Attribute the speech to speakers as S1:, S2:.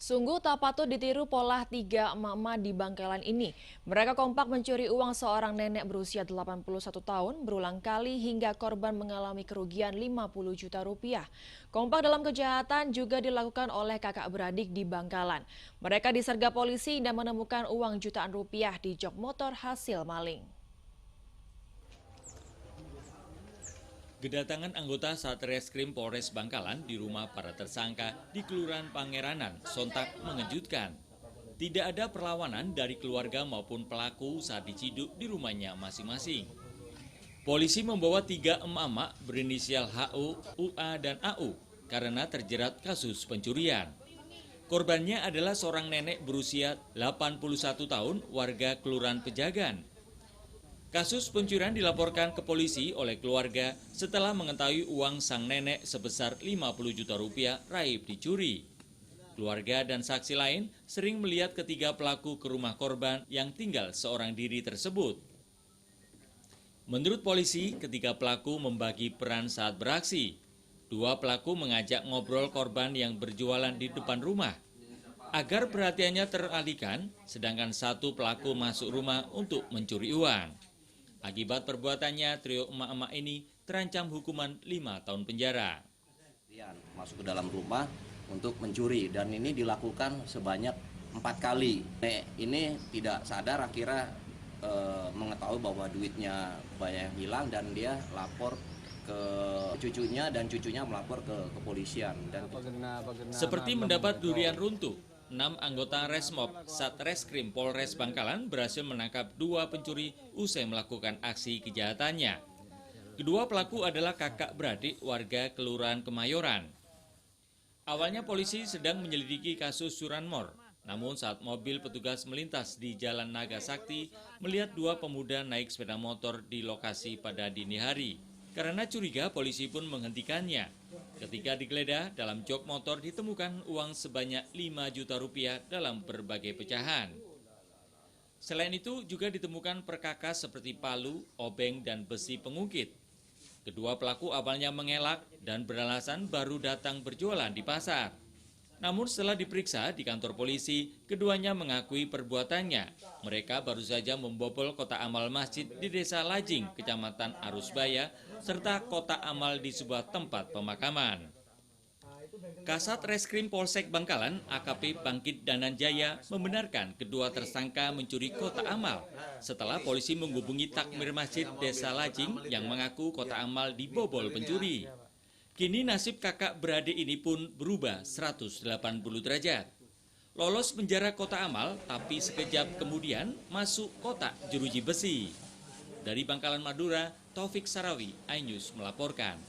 S1: Sungguh tak patut ditiru pola tiga emak-emak di Bangkalan ini. Mereka kompak mencuri uang seorang nenek berusia 81 tahun berulang kali hingga korban mengalami kerugian 50 juta rupiah. Kompak dalam kejahatan juga dilakukan oleh kakak beradik di Bangkalan. Mereka disergap polisi dan menemukan uang jutaan rupiah di jok motor hasil maling.
S2: Kedatangan anggota Satreskrim Polres Bangkalan di rumah para tersangka di Kelurahan Pangeranan sontak mengejutkan. Tidak ada perlawanan dari keluarga maupun pelaku saat diciduk di rumahnya masing-masing. Polisi membawa 3 emak-emak berinisial HU, UA, dan AU karena terjerat kasus pencurian. Korbannya adalah seorang nenek berusia 81 tahun warga Kelurahan Pejagan. Kasus pencurian dilaporkan ke polisi oleh keluarga setelah mengetahui uang sang nenek sebesar 50 juta rupiah raib dicuri. Keluarga dan saksi lain sering melihat ketiga pelaku ke rumah korban yang tinggal seorang diri tersebut. Menurut polisi, ketiga pelaku membagi peran saat beraksi. 2 pelaku mengajak ngobrol korban yang berjualan di depan rumah agar perhatiannya teralihkan, sedangkan 1 pelaku masuk rumah untuk mencuri uang. Akibat perbuatannya, trio emak-emak ini terancam hukuman 5 tahun penjara.
S3: Masuk ke dalam rumah untuk mencuri dan ini dilakukan sebanyak 4 kali. Ini tidak sadar akhirnya mengetahui bahwa duitnya banyak yang hilang dan dia lapor ke cucunya dan cucunya melapor ke kepolisian.
S2: Seperti mendapat durian runtuh, 6 anggota Resmob Satreskrim Polres Bangkalan berhasil menangkap 2 pencuri usai melakukan aksi kejahatannya. Kedua pelaku adalah kakak beradik warga Kelurahan Kemayoran. Awalnya polisi sedang menyelidiki kasus curanmor, namun saat mobil petugas melintas di Jalan Naga Sakti, melihat 2 pemuda naik sepeda motor di lokasi pada dini hari. Karena curiga, polisi pun menghentikannya. Ketika digeledah, dalam jok motor ditemukan uang sebanyak 5 juta rupiah dalam berbagai pecahan. Selain itu, juga ditemukan perkakas seperti palu, obeng, dan besi pengungkit. Kedua pelaku awalnya mengelak dan beralasan baru datang berjualan di pasar. Namun setelah diperiksa di kantor polisi, keduanya mengakui perbuatannya. Mereka baru saja membobol kotak amal masjid di Desa Lajing, Kecamatan Arusbaya, serta kotak amal di sebuah tempat pemakaman. Kasat Reskrim Polsek Bangkalan, AKP Bangkit Dananjaya, membenarkan kedua tersangka mencuri kotak amal setelah polisi menghubungi takmir masjid Desa Lajing yang mengaku kotak amal dibobol pencuri. Kini nasib kakak beradik ini pun berubah 180 derajat. Lolos penjara kotak amal, tapi sekejap kemudian masuk kotak jeruji besi. Dari Bangkalan, Madura, Taufik Sarawi, iNews melaporkan.